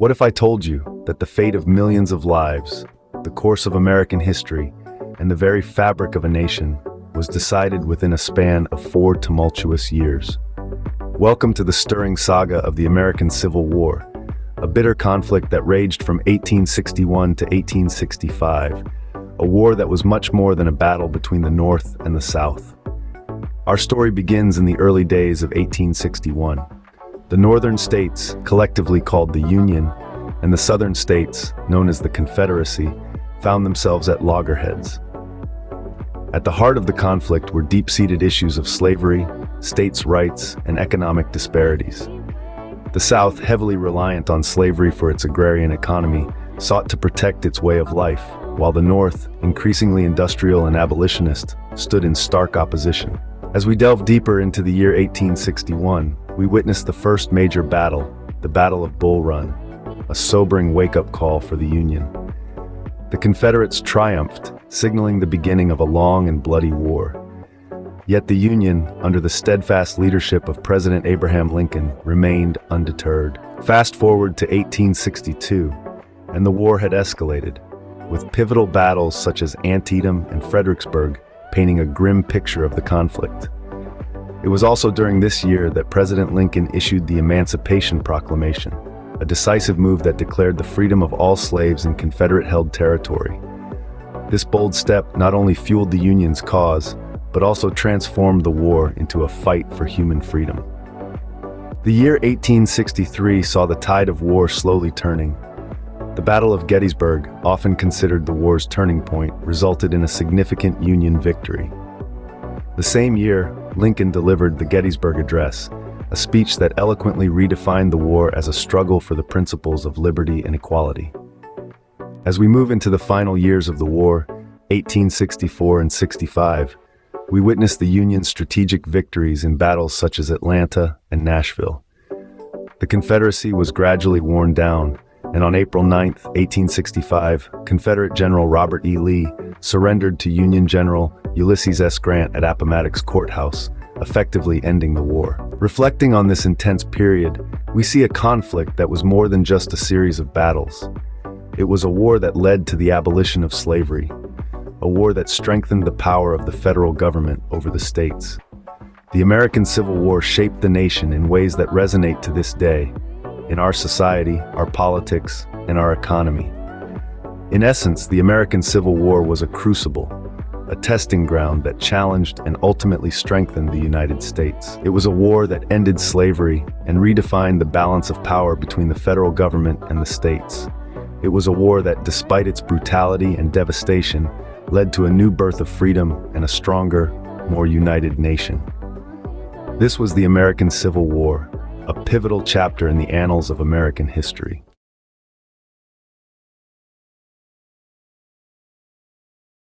What if I told you that the fate of millions of lives, the course of American history, and the very fabric of a nation was decided within a span of 4 tumultuous years? Welcome to the stirring saga of the American Civil War, a bitter conflict that raged from 1861 to 1865, a war that was much more than a battle between the North and the South. Our story begins in the early days of 1861. The northern states, collectively called the Union, and the southern states, known as the Confederacy, found themselves at loggerheads. At the heart of the conflict were deep-seated issues of slavery, states' rights, and economic disparities. The South, heavily reliant on slavery for its agrarian economy, sought to protect its way of life, while the North, increasingly industrial and abolitionist, stood in stark opposition. As we delve deeper into the year 1861, we witness the first major battle, the Battle of Bull Run, a sobering wake-up call for the Union. The Confederates triumphed, signaling the beginning of a long and bloody war. Yet the Union, under the steadfast leadership of President Abraham Lincoln, remained undeterred. Fast forward to 1862, and the war had escalated, with pivotal battles such as Antietam and Fredericksburg painting a grim picture of the conflict. It was also during this year that President Lincoln issued the Emancipation Proclamation, a decisive move that declared the freedom of all slaves in Confederate-held territory. This bold step not only fueled the Union's cause, but also transformed the war into a fight for human freedom. The year 1863 saw the tide of war slowly turning. The Battle of Gettysburg, often considered the war's turning point, resulted in a significant Union victory. The same year, Lincoln delivered the Gettysburg Address, a speech that eloquently redefined the war as a struggle for the principles of liberty and equality. As we move into the final years of the war, 1864 and 65, we witness the Union's strategic victories in battles such as Atlanta and Nashville. The Confederacy was gradually worn down, and on April 9, 1865, Confederate General Robert E. Lee surrendered to Union General Ulysses S. Grant at Appomattox Courthouse, effectively ending the war. Reflecting on this intense period, we see a conflict that was more than just a series of battles. It was a war that led to the abolition of slavery, a war that strengthened the power of the federal government over the states. The American Civil War shaped the nation in ways that resonate to this day, in our society, our politics, and our economy. In essence, the American Civil War was a crucible, a testing ground that challenged and ultimately strengthened the United States. It was a war that ended slavery and redefined the balance of power between the federal government and the states. It was a war that, despite its brutality and devastation, led to a new birth of freedom and a stronger, more united nation. This was the American Civil War, a pivotal chapter in the annals of American history.